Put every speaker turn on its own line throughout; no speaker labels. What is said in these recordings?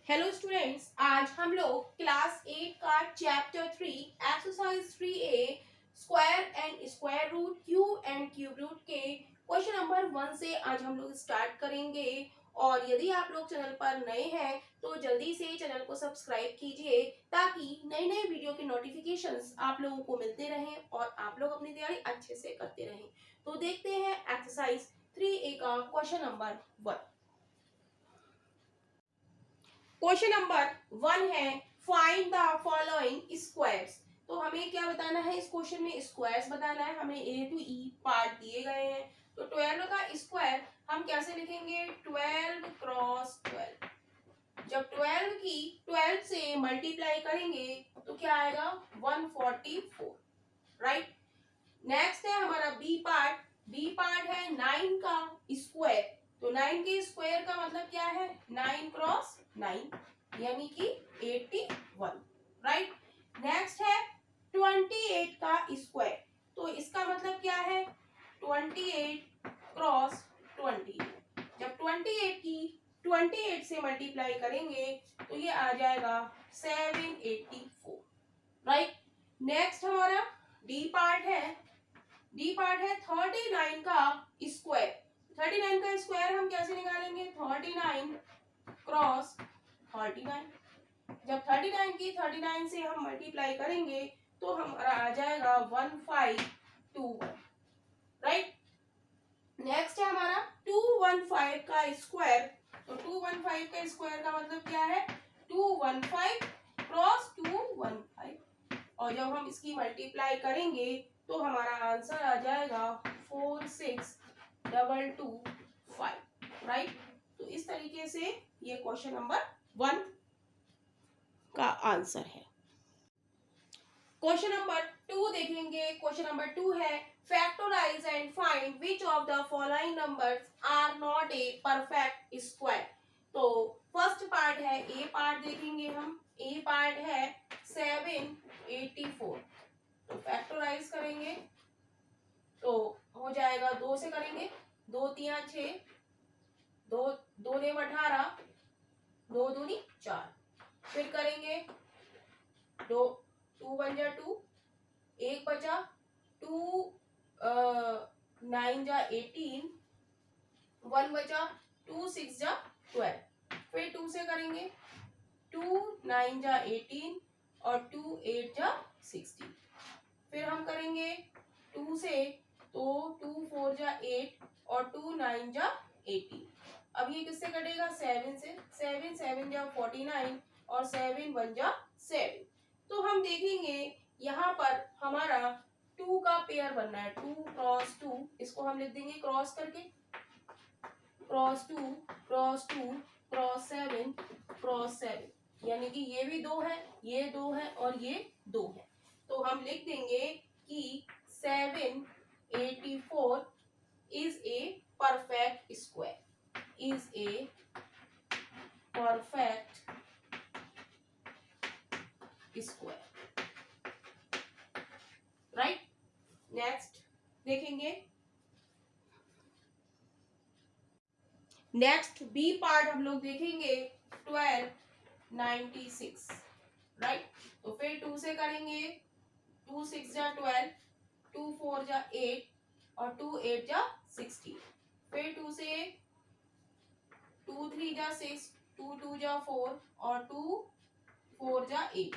Hello students, आज हम लोग क्लास 8 का chapter 3 exercise 3A square and square root cube and cube root के क्वेश्चन नंबर 1 से आज हम लोग स्टार्ट करेंगे। और यदि आप लोग चैनल पर नए हैं तो जल्दी से चैनल को सब्सक्राइब कीजिए ताकि नए नए वीडियो के नोटिफिकेशंस आप लोगों को मिलते रहें और आप लोग अपनी तैयारी अच्छे से करते रहें। तो देखते हैं एक्सरसाइज 3A का क्वेश्चन नंबर 1। क्वेश्चन नंबर 1 है फाइंड द फॉलोइंग स्क्वायर्स। तो हमें क्या बताना है, इस क्वेश्चन में स्क्वायर्स बताना है। हमें ए टू ई पार्ट दिए गए हैं। तो 12 का स्क्वायर हम कैसे लिखेंगे, 12 क्रॉस 12। जब 12 की 12 से मल्टीप्लाई करेंगे तो क्या आएगा, 144, राइट। नेक्स्ट है हमारा बी पार्ट। बी पार्ट है 9 का स्क्वायर। तो 9 के स्क्वायर का मतलब क्या है, 9 क्रॉस 9 यानी कि 81, राइट। नेक्स्ट है 28 का स्क्वायर। तो इसका मतलब क्या है, 28 क्रॉस 20। जब 28 की 28 से मल्टीप्लाई करेंगे तो ये आ जाएगा 784, राइट। नेक्स्ट हमारा डी पार्ट है। डी पार्ट है 39 का स्क्वायर। 39 का स्क्वायर हम कैसे निकालेंगे, 39 क्रॉस 39। जब 39 की 39 से हम मल्टीप्लाई करेंगे तो हमारा आ जाएगा 1521, राइट। नेक्स्ट है हमारा 215 का स्क्वायर। तो 215 का स्क्वायर का मतलब क्या है, 215 क्रॉस 215। और जब हम इसकी मल्टीप्लाई करेंगे तो हमारा आंसर आ जाएगा 46225, राइट। तो इस तरीके से ये क्वेश्चन नंबर 1 का आंसर है। क्वेश्चन नंबर 2 देखेंगे। क्वेश्चन नंबर 2 है factorise and find which of the following numbers are not a perfect square. तो फर्स्ट पार्ट है, ए पार्ट देखेंगे हम। ए पार्ट है 784। तो फैक्टराइज करेंगे तो हो जाएगा, 2 से करेंगे, 2 3 6, 2 2 ने 18, 2 दूनी 4। फिर करेंगे 2 2 बन जा 2, 1 बचा 2 9 जा 18, 1 बचा 2 6 जा 12। फिर 2 से करेंगे, 2 9 जा 18 और 2 8 जा 16। फिर हम करेंगे 2 से, तो 2 4 जा 8 और 2 9 जा 18। अब ये किससे कटेगा, 7 से। 7 7 जा 49 और 7 1 जा 7। तो हम देखेंगे यहाँ पर हमारा 2 का पेयर बनना है, 2 क्रॉस 2। इसको हम लिख देंगे क्रॉस करके, क्रॉस 2 क्रॉस 2 क्रॉस 7 क्रॉस 7, यानी कि ये भी 2 है, ये 2 है और ये 2 है। तो हम लिख देंगे कि 784 is a perfect square, is a perfect square, right। Next देखेंगे, नेक्स्ट बी पार्ट हम लोग देखेंगे 1296, राइट। तो फिर 2 से करेंगे, 2 6 जा 12, 2 4 जा 8 और 2 8 जा 16। फिर 2 से 2 3 जा 6, 2 2 जा 4 और 2 4 जा 8,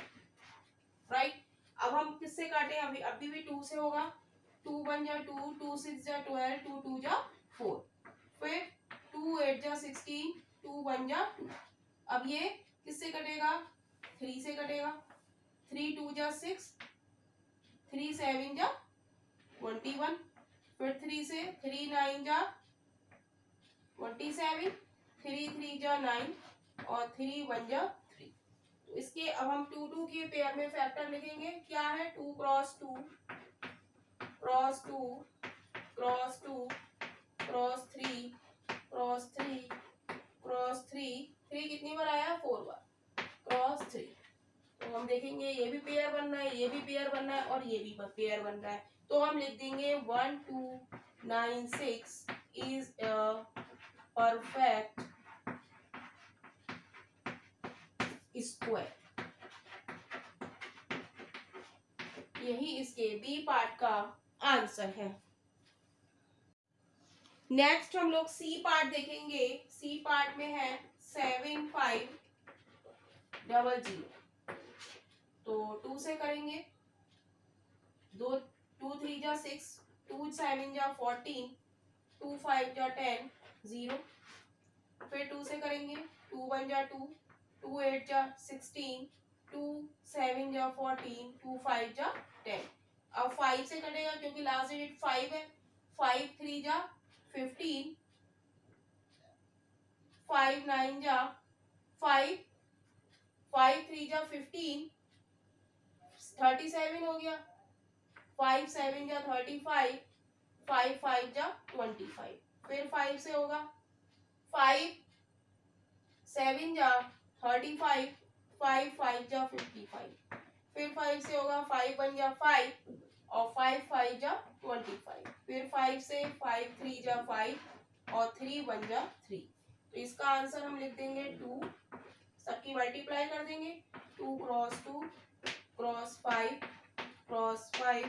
राइट। अब हम किससे काटे, अभी अभी भी 2 से होगा, 2 1 जा 2, 2 6 जा 12, 2 2 जा 4। फिर 2 8 जा 16, 2 1 जा 2। अब ये किससे कटेगा, 3 से कटेगा, 3 2 जा 6, 3 7 जा 21। फिर 3 से 3 9 जा 27, 3 3 जा 9 और 3 1 जा 3। तो इसके अब हम 2 2 के पेयर में फैक्टर लिखेंगे, क्या है, 2 cross 2 cross 2 cross 2 cross 3 cross 3 cross 3। 3 कितनी बार आया, 4 बार, क्रॉस 3। तो हम देखेंगे ये भी पेयर बन रहा है, ये भी पेयर बन रहा है और ये भी पेयर बन रहा है। तो हम लिख देंगे 1296 इज अ परफेक्ट स्क्वायर। यही इसके बी पार्ट का आंसर है। नेक्स्ट हम लोग सी पार्ट देखेंगे। सी पार्ट में है 7500। तो 2 से करेंगे, 2 3 जा 6, 2 7 जा 14, 2 5 जा 10, 0। फिर 2 से करेंगे, 2 1 जा 2, 2 8 जा 16, 2 7 जा 14, 2 5 जा 10। अब 5 से कटेगा क्योंकि लास्ट डिजिट 5 है। 5 3 जा 15, 5 9 जा 5, 5 3 जा 15, 37 हो गया। 5 7 जा 35, 5 5 जा 25। फिर 5 से होगा, 5 7 जा 35, 5 5 जा 55। फिर 5 से होगा, 5 1 जा 5 और 5 5 जा 25। फिर 5 से 5 3 जा 5 और 3 1 जा 3। तो इसका आंसर हम लिख देंगे 2। सबकी मल्टीप्लाई कर देंगे, 2 cross 2 cross 5 cross 5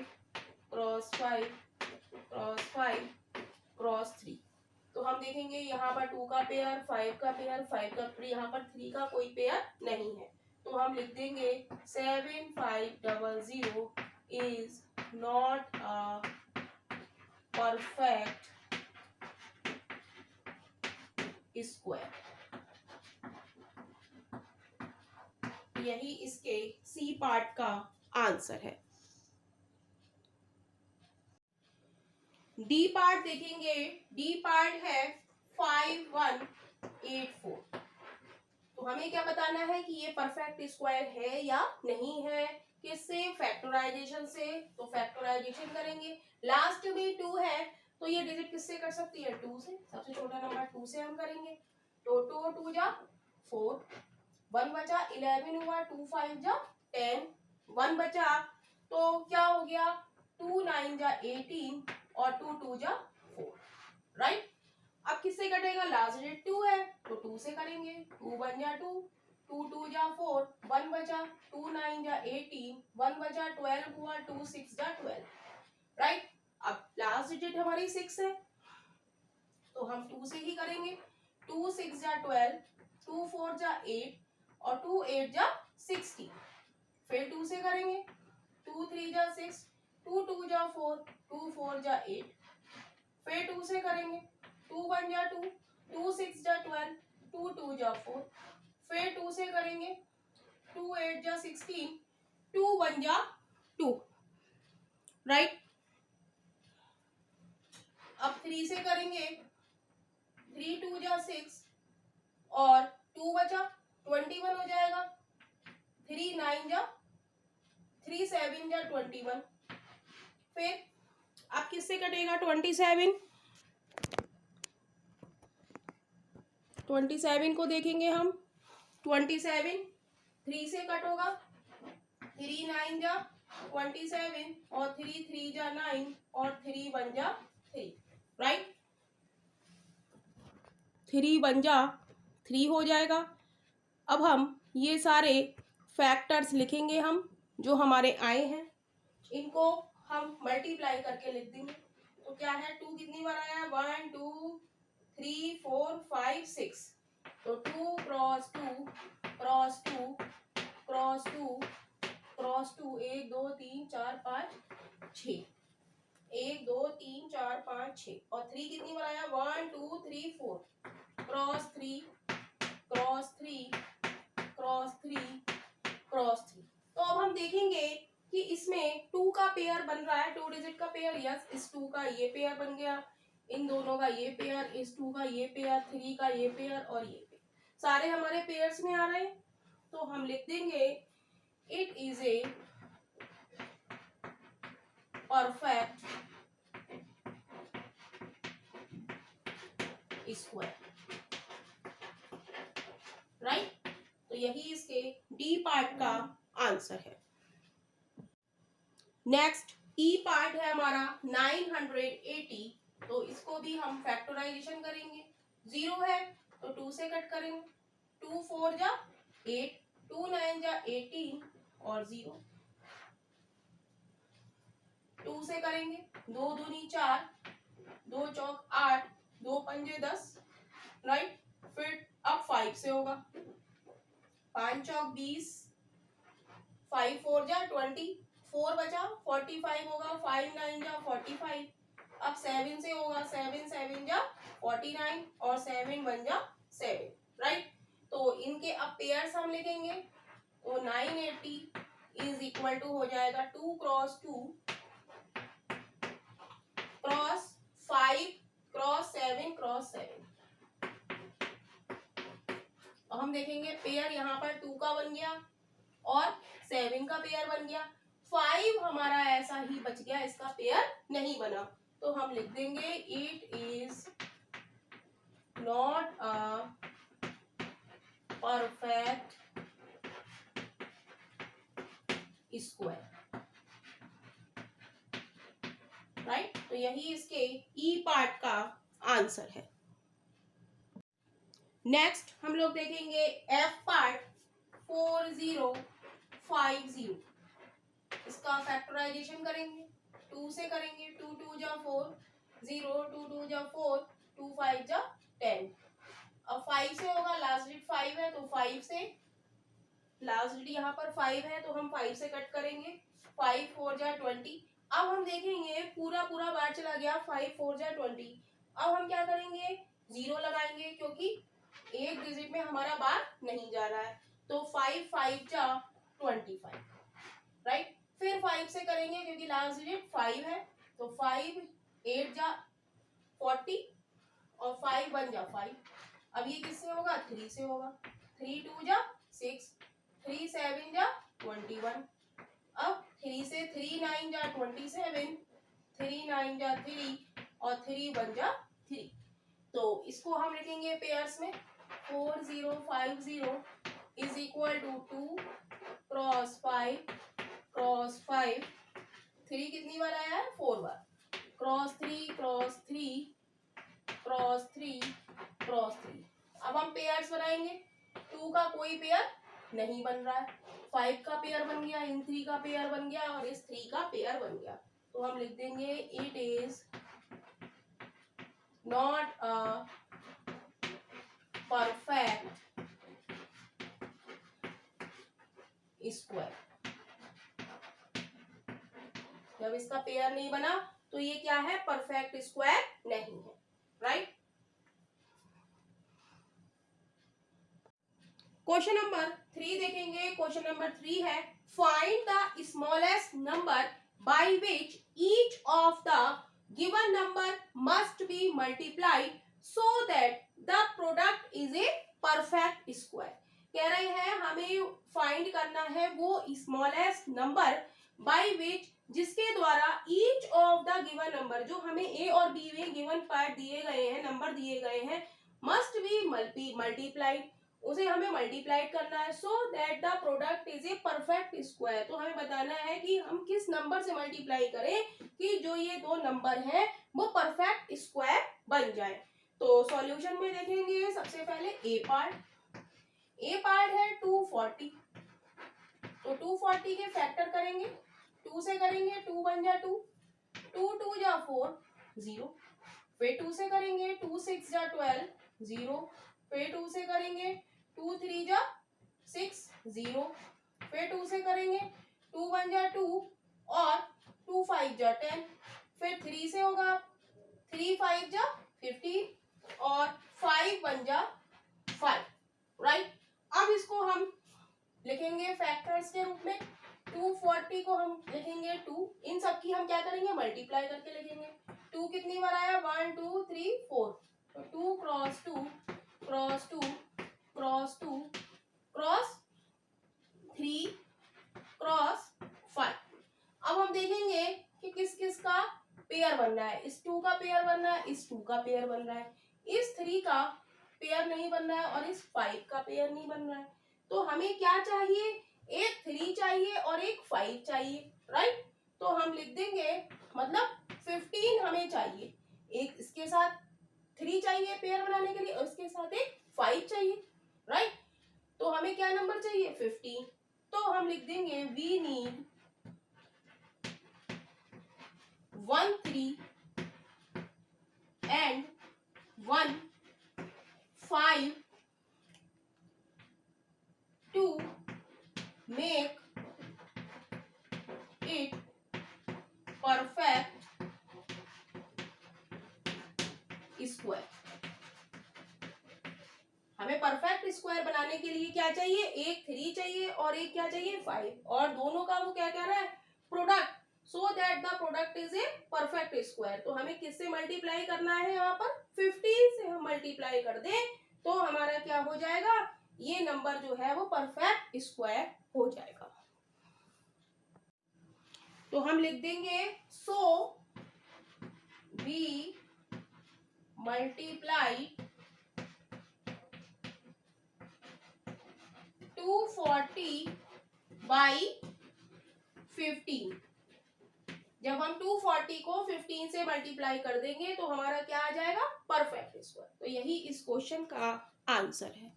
cross 5 cross 5 cross 3। तो हम देखेंगे यहाँ पर 2 का पेयर, 5 का पेयर, 5 का पेयर, यहाँ पर 3 का कोई पेयर नहीं है। तो हम लिख देंगे 7500 is not a perfect square. यही इसके सी पार्ट का आंसर है। डी पार्ट देखेंगे। डी पार्ट है 5184। तो हमें क्या बताना है कि ये परफेक्ट स्क्वायर है या नहीं है। किससे? फैक्टराइजेशन से। तो फैक्टराइजेशन करेंगे, लास्ट में 2 है तो ये डिजिट किससे कर सकती है? 2 से। सबसे छोटा नंबर 2 से हम करेंगे। तो 2 2 जा 4, 1 बचा, 11 हुआ, 2 5 जा 10, 1 बचा। तो क्या हो गया? 2 9 जा 18 और 2 2 जा 4, राइट। अब किससे कटेगा? लास्ट डिजिट 2 है तो 2 से करेंगे। 2 1 जा 2, 2 2 जा 4, 1 बचा, 2 9 जा 18, 1 बचा, 12 हुआ, 2 6 जा 12, राइट। अब लास्ट डिजिट हमारी 6 है तो हम 2 से ही करेंगे। 2 6 जा 12, 2 4 जा 8 और 2 8 जा 16। फिर 2 से करेंगे, 2 3 जा 6, 2 2 जा 4, 2 4 जा 8। फिर 2 से करेंगे, 2 1 जा 2, 2 6 जा 12, 2 2 जा 4। फिर 2 से करेंगे, 2 8 जा 16, 2 1 जा 2, राइट। अब 3 से करेंगे, 3 2 जा 6 और 2 बचा, 21 हो जाएगा। 3 9 जा 3 7 जा 21। फिर अब किससे कटेगा? 27 को देखेंगे हम। 27 3 से कट होगा, 3 9 जा 27 और 3 3 जा 9 और 3 1 जा 3, राइट। 3 1 जा 3 हो जाएगा। अब हम ये सारे फैक्टर्स लिखेंगे, हम जो हमारे आए हैं इनको हम मल्टीप्लाई करके लिख देंगे। तो क्या है? 2 कितनी बार आया? 1 2 3 4 5 6। तो 2 क्रॉस 2 क्रॉस 2 क्रॉस 2 क्रॉस 2, 1 2 3 4 5 6, 1 2 3 4 5 6 और 3 कितनी बार आया? 1 2 3 4 क्रॉस 3 क्रॉस 3 क्रॉस 3 क्रॉस 3। तो अब हम देखेंगे कि इसमें 2 का पेयर बन रहा है, 2 डिजिट का पेयर। यस, इस 2 का ये पेयर बन गया, इन दोनों का ये पेयर, इस 2 का ये पेयर, 3 का ये पेयर और ये पेयर, सारे हमारे पेयर्स में आ रहे हैं। तो हम लिख देंगे it is a perfect square, right. तो यही इसके डी पार्ट का आंसर है। नेक्स्ट ई पार्ट है हमारा 980। तो इसको भी हम फैक्टराइजेशन करेंगे। 0 है तो 2 से कट करेंगे। 2 4 जा 8, 2 9 जा 18 और 0, 2 से करेंगे, 2 दूनी 4, 2 चौक 8, 2 पंजे 10, राइट। फिर अब 5 से होगा, 5 चौक 20, 5 4 जा 20, 4 बचा 45 होगा, 5 9 जा 45। अब 7 से होगा, 7 7 जा 49 और 7 1 जा 7, राइट। तो इनके अब पेयर्स हम लिखेंगे, तो 980 इज इक्वल टू हो जाएगा 2 क्रॉस 2 क्रॉस 5 क्रॉस 7 क्रॉस 7। और हम देखेंगे पेयर यहाँ पर 2 का बन गया और 7 का पेयर बन गया, 5 हमारा ऐसा ही बच गया, इसका पेयर नहीं बना। तो हम लिख देंगे it is not a perfect square, right. तो यही इसके ई पार्ट का आंसर है। नेक्स्ट हम लोग देखेंगे एफ पार्ट 4050। इसका फैक्टराइजेशन करेंगे, 2 से करेंगे, 2 2 जा 4, 0 2 2 जा 4, 2 5 जा 10। अब 5 से होगा, लास्ट डिजिट 5 है तो 5 से, लास्ट डिजिट यहाँ पर 5 है तो हम 5 से कट करेंगे, 5 4 जा 20। अब हम देखेंगे पूरा पूरा बार चला गया, 5 4 जा 20। अब हम क्या करेंगे, 0 लगाएंगे क्योंकि एक डिजिट में हमारा बार नहीं जा रहा है, तो 5 5 जा 25, राइट। फिर 5 से करेंगे क्योंकि लास्ट डिजिट 5 है, तो 5 8 जा 40 और 5 1 जा 5। अब ये किससे होगा, 3 से होगा, 3 2 जा 6, 3 7 जा 21। अब 3 से 3 9 जा 27, 3 9 जा 3 और 3 1 जा 3। तो इसको हम लिखेंगे पेयर्स में, 4050 is equal to 2 cross 5 cross 5, 3 कितनी बार आया है, 4 बार, क्रॉस 3 क्रॉस 3 क्रॉस 3 क्रॉस 3। अब हम पेयर्स बनाएंगे, 2 का कोई पेयर नहीं बन रहा है, 5 का पेयर बन गया, इन 3 का पेयर बन गया और इस 3 का पेयर बन गया। तो हम लिख देंगे it is not a perfect square. जब इसका पेयर नहीं बना तो ये क्या है, परफेक्ट स्क्वायर नहीं है, राइट। क्वेश्चन नंबर 3 देखेंगे। क्वेश्चन नंबर 3 है, find the smallest number by which each of the given number must be multiplied so that the product is a perfect square. कह रहे हैं हमें फाइंड करना है वो स्मॉलेस्ट नंबर बाय विच, जिसके द्वारा each of the given number, जो हमें ए और बी में गिवन पार्ट दिए गए हैं, नंबर दिए गए हैं, मस्ट बी मल्टीप्लाइड, उसे हमें मल्टीप्लाइड करना है, so that the product is a perfect square. तो हमें बताना है कि हम किस नंबर से मल्टीप्लाई करें कि जो ये दो नंबर हैं वो परफेक्ट स्क्वायर बन जाए। तो सॉल्यूशन में देखेंगे सबसे पहले ए पार्ट है 240, तो 240 के फैक्टर करेंगे, 2 से करेंगे, 2 1 जा 2, 2 2 जा 4 0, फिर 2 से करेंगे, 2 6 जा 12 0, फिर 2 से करेंगे, 2 3 जा 6 0, फिर 2 से करेंगे, 2 1 जा 2 और 2 5 जा 10, फिर 3 से होगा, 3 5 जा 15 और 5 1 जा 5, राइट। अब इसको हम लिखेंगे फैक्टर्स के रूप में, 240 को हम लिखेंगे 2, इन सब की हम क्या करेंगे, मल्टीप्लाई करके लिखेंगे। 2 कितनी बार आया, 1 2 3 4, तो 2 cross 2 cross 2 cross 2 cross 3 cross 5। अब हम देखेंगे कि किस किस का पेयर बनना है, इस 2 का पेयर बनना है, इस 2 का पेयर बन रहा है, इस 3 का पेयर नहीं बन रहा है और इस 5 का पेयर नहीं बन रहा है। तो हमें क्या चाहिए, एक 3 चाहिए और एक 5 चाहिए, राइट। तो हम लिख देंगे, मतलब 15 हमें चाहिए, एक इसके साथ 3 चाहिए पेयर बनाने के लिए और इसके साथ एक 5 चाहिए, राइट। तो हमें क्या नंबर चाहिए, चाहिए 15, तो हम लिख देंगे we need 1 3 and 1 5 to make it perfect square. हमें परफेक्ट स्क्वायर बनाने के लिए क्या चाहिए, एक 3 चाहिए और एक क्या चाहिए 5, और दोनों का वो क्या कह रहा है, product, so that the product is a perfect square. तो हमें किससे मल्टीप्लाई करना है, यहाँ पर 15 से हम मल्टीप्लाई कर दें तो हमारा क्या हो जाएगा, ये नंबर जो है वो परफेक्ट स्क्वायर हो जाएगा। तो हम लिख देंगे सो वी मल्टीप्लाई 240 बाई 15। जब हम 240 को 15 से मल्टीप्लाई कर देंगे तो हमारा क्या आ जाएगा, परफेक्ट स्क्वायर। तो यही इस क्वेश्चन का आंसर है।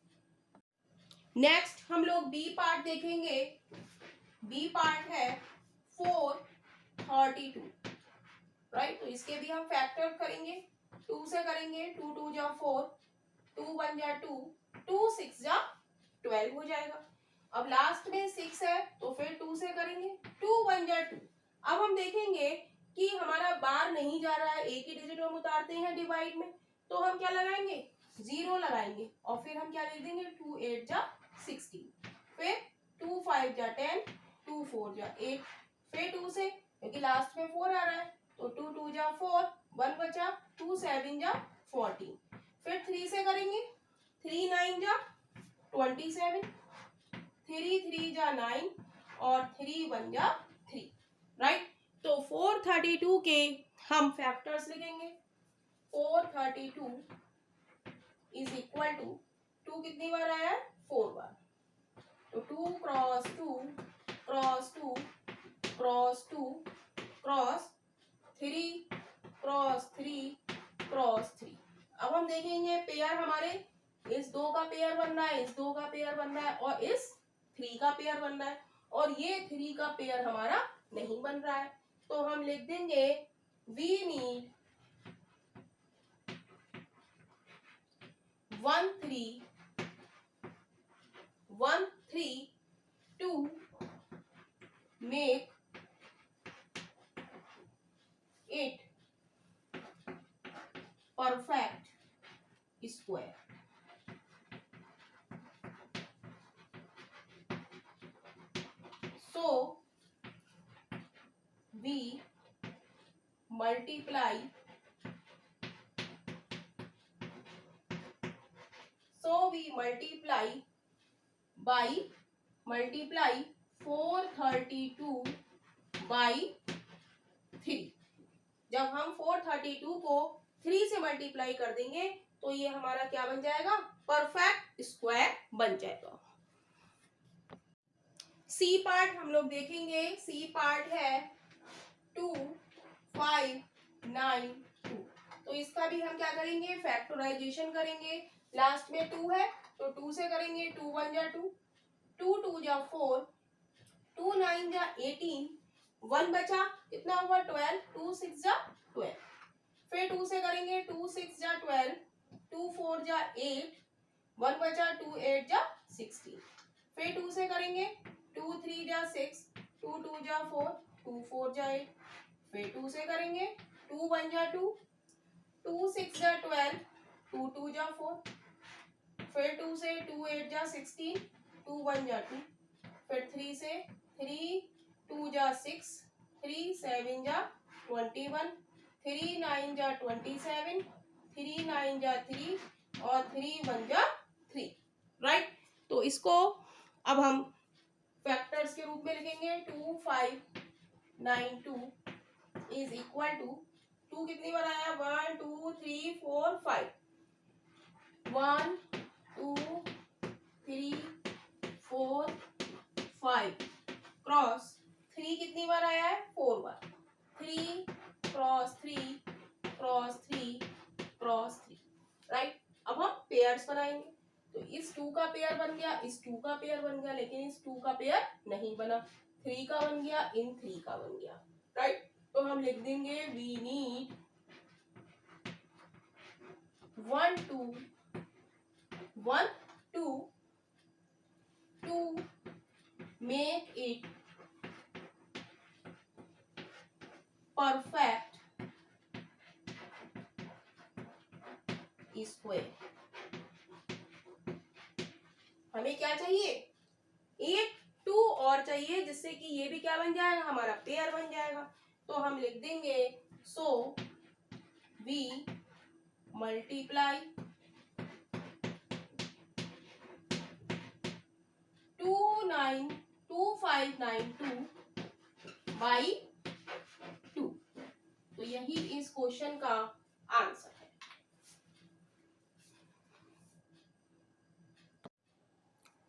नेक्स्ट हम लोग बी पार्ट देखेंगे। बी पार्ट है 432, राइट। तो इसके भी हम फैक्टर करेंगे, 2 से करेंगे, 2 2 जा 4, 2 1 जा 2, 2 6 जा 12 हो जाएगा। अब लास्ट में 6 है तो फिर 2 से करेंगे, 2 1 जा 2। अब हम देखेंगे कि हमारा बार नहीं जा रहा है, एक ही डिजिट हम उतारते हैं डिवाइड में, तो हम क्या लगाएंगे, 0 लगाएंगे और फिर हम क्या लिख देंगे, 2 8 जा 16, फिर 2 5 जा 10, 2 4 जा 8, फिर 2 से, क्योंकि लास्ट में 4 आ रहा है तो 2 2 जा 4, 1 बचा, 2 7 जा 14, फिर 3 से करेंगे, 3 9 जा 27, 3 3 जा 9 और 3 1 जा 3, राइट। तो 432 के हम फैक्टर्स लिखेंगे। 432 इज इक्वल टू, 2 कितनी बार आया है, 4 बार, तो 2 cross 2 cross 2 cross 2 cross 3 cross 3 cross 3। अब हम देखेंगे पेयर हमारे, इस 2 का पेयर बन रहा है, इस 2 का पेयर बन रहा है और इस 3 का पेयर बन रहा है, और ये 3 का पेयर हमारा नहीं बन रहा है। तो हम लिख देंगे we need 1 3 1 3 to make it perfect square. So we multiply 432 by 3। जब हम 432 को 3 से मल्टीप्लाई कर देंगे तो ये हमारा क्या बन जाएगा, परफेक्ट स्क्वायर बन जाएगा। सी पार्ट हम लोग देखेंगे। सी पार्ट है 2 5 9 2। तो इसका भी हम क्या करेंगे, फैक्टराइजेशन करेंगे। लास्ट में 2 है तो 2 से करेंगे, 2 1 जा 2, 2 2 जा 4, 2 9 जा 18, 1 बचा, कितना हुआ 12, 2 6 जा 12, फिर 2 से करेंगे, 2 6 जा 12, 2 4 जा 8, 1 बचा, 2 8 जा 16, फिर 2 से करेंगे, 2 3 जा 6, 2 2 जा 4, 2 4 जा 8, फिर 2 से करेंगे, 2 1 जा 2, 2 6 जा 12, 2 2 जा 4, फिर 2 से 2 8 जा 16, 2 1 जा 2, फिर 3 से 3 2 जा 6, 3 7 जा 21, 3 9 जा 27, 3 9 जा 3 और 3 1 जा 3, राइट। तो इसको अब हम फैक्टर्स के रूप में लिखेंगे। 2 5 9 2 इज इक्वल टू, 2 कितनी बार आया, 1 2 3 4 5, 1 2 3 4 5 क्रॉस 3 कितनी बार आया है, 4 बार, 3 क्रॉस 3 क्रॉस 3 क्रॉस 3, राइट। अब हम पेयर्स बनाएंगे। तो इस 2 का पेयर बन गया, इस 2 का पेयर बन गया, लेकिन इस 2 का पेयर नहीं बना, 3 का बन गया, इन 3 का बन गया, राइट। तो हम लिख देंगे we need 1 2 1 2 to make it perfect square। हमें क्या चाहिए, एक 2 और चाहिए, जिससे कि ये भी क्या बन जाएगा, हमारा पेयर बन जाएगा। तो हम लिख देंगे सो वी मल्टीप्लाई 2592 बाई 2। तो यही इस क्वेश्चन का आंसर है।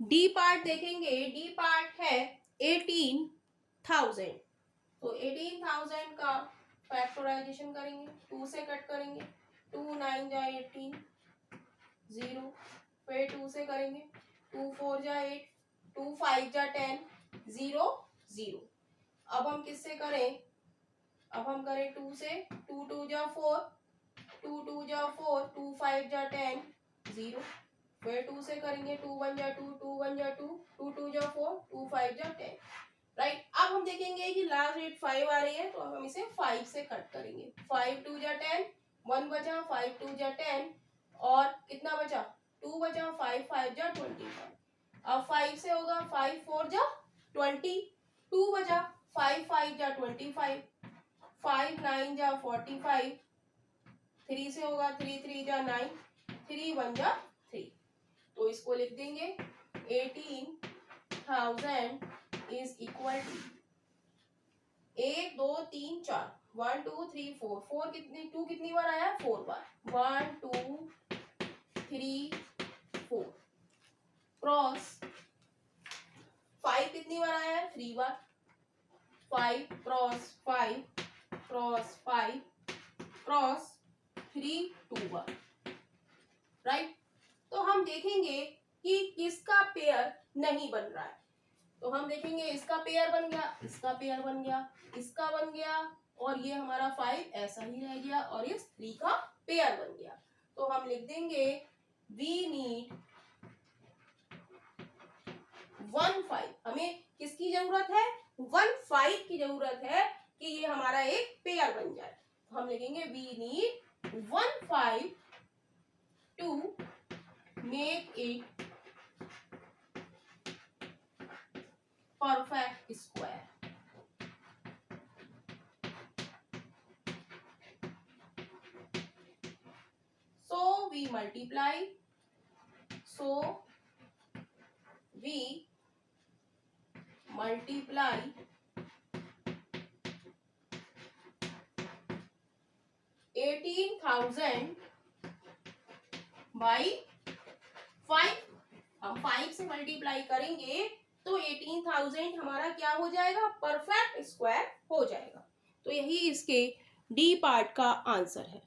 डी पार्ट देखेंगे, डी पार्ट है 18,000। तो 18,000 का फैक्टराइजेशन करेंगे, 2 से कट करेंगे, 2 9 जा 18 0, फिर 2 से करेंगे, 2 4 जा 8, 2 5 जा 10 0 0। अब हम किससे करें, अब हम करें 2 से, 2 2 जा 4, 2 2 जा 4, 2 5 जा 10 0, फिर 2 से करेंगे, 2 1 जा 2, 2 1 जा 2, 2 2 जा 4, 2 5 जा 10, राइट। अब हम देखेंगे कि लास्ट रेट 5 आ रही है, तो हम इसे 5 से कट करेंगे, 5 2 जा 10, 1 बचा, 5 2 जा 10, और कितना बचा, 2 बचा, 5 5 जा 25। अब 5 से होगा, 5 4 जा 20, 2 बचा, 5 5 जा 25, 5 9 जा 45, 3 से होगा, 3 3 जा 9, 3 1 जा 3। तो इसको लिख देंगे 18,000 इज इक्वल टू 1 2 3 4, 1 2 3 4, 4 कितनी, 2 कितनी बार आया, 4 बार, 1 2 3 4, क्रॉस 5 कितनी बार आया है, 3 बार, 5 क्रॉस 5 क्रॉस 5 क्रॉस 3 2 बार, राइट। तो हम देखेंगे कि किसका पेयर नहीं बन रहा है। तो हम देखेंगे इसका पेयर बन गया, इसका पेयर बन गया, इसका बन गया, और ये हमारा 5 ऐसा ही रह गया, और इस 3 का पेयर बन गया। तो हम लिख देंगे वी नीड 1 5। हमें किसकी जरूरत है, 1 5 की जरूरत है कि ये हमारा एक पेयर बन जाए। तो हम लिखेंगे we need 1 5 to make it perfect square. So we multiply, so we multiply 18,000 by 5। हम 5 से मल्टीप्लाई करेंगे तो 18,000 हमारा क्या हो जाएगा, परफेक्ट स्क्वायर हो जाएगा। तो यही इसके डी पार्ट का आंसर है।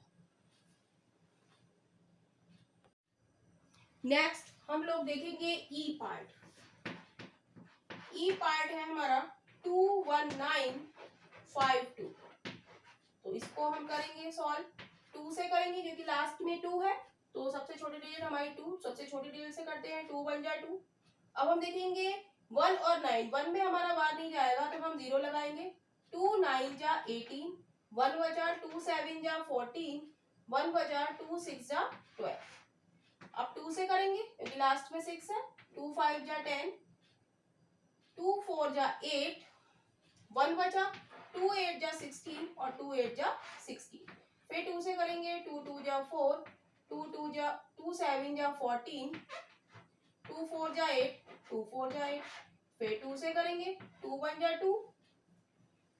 नेक्स्ट हम लोग देखेंगे ई पार्ट। ई पार्ट है हमारा 21952। तो इसको हम करेंगे सॉल्व, 2 से करेंगे क्योंकि लास्ट में 2 है, तो सबसे छोटी डिजिट हमारी 2, सबसे छोटी डिजिट से करते हैं, 2 1 जा 2। अब हम देखेंगे 1 और 9, 1 में हमारा बार नहीं जाएगा तो हम 0 लगाएंगे, 2 9 जा 18, 1 बचा, 2 7 जा 14, 1 बचा, 2 6 जा 12। अब 2 से करेंगे क्योंकि लास्ट में 6 है, 2 5 जा 10, 2 4 जा 8, 1 बचा, 2 8 जा 16, और 2 8 जा 16। फिर 2 से करेंगे, 2 2 जा 4, 2 7 जा 14, 2 4 जा 8, 2 4 जा 8। फिर 2 से करेंगे, 2 1 जा 2,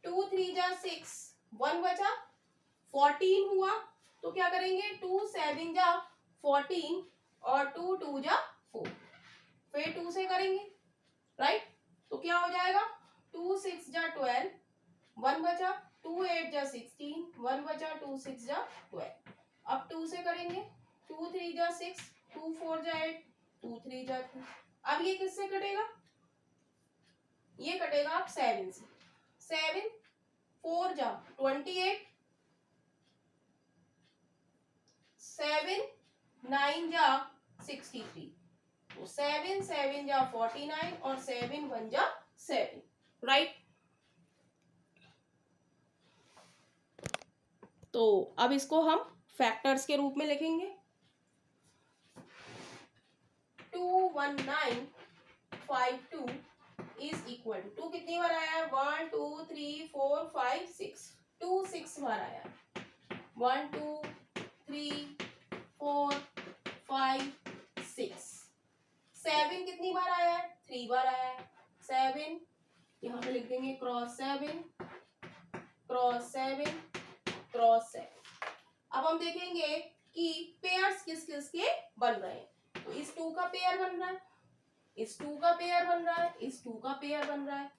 2 3 जा 6, 1 बचा, 14 हुआ, तो क्या करेंगे, 2 7 जा 14, और 2 2 जा 4। फिर 2 से करेंगे, राइट, तो क्या हो जाएगा, 2 6 जा 12, 1 बचा, 2 8 जा 16, 1 बचा, 2 6 जा 12। अब 2 से करेंगे, 2 3 जा 6, 2 4 जा 8, 2 3 जा 2। अब ये किससे कटेगा, ये कटेगा आप 7 से। 7 4 जा 28, 7 9 जा 63, तो 7 7 जा 49 और 7 1 जा 7, राइट। तो अब इसको हम फैक्टर्स के रूप में लिखेंगे। 21952 इज इक्वल टू, 2 कितनी बार आया है, 1 2 3 4 5 6, 2 6 बार आया है, 1 2 3 4 5 6। 7 कितनी बार आया है, 3 बार आया है, 7 यहाँ पे लिख देंगे क्रॉस 7 क्रॉस 7 क्रॉस 7। अब हम देखेंगे कि पेयर्स किस किस के बन रहे हैं। तो इस 2 का पेयर बन रहा है, इस 2 का पेयर बन रहा है, इस 2 का पेयर बन रहा है,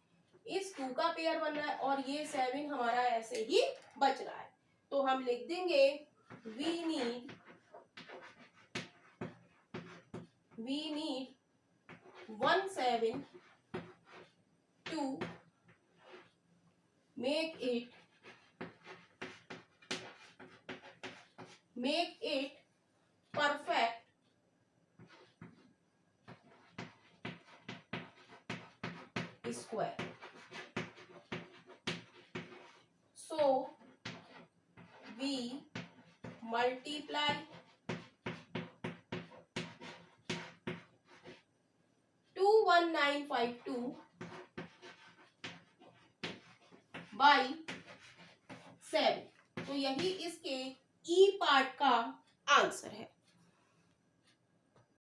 इस 2 का पेयर बन रहा है, और ये 7 हमारा ऐसे ही बच रहा है। तो हम लिख देंगे we need 1 7 to make it perfect square. So we multiply 21952 by 7। तो यही इसके ई पार्ट का आंसर है।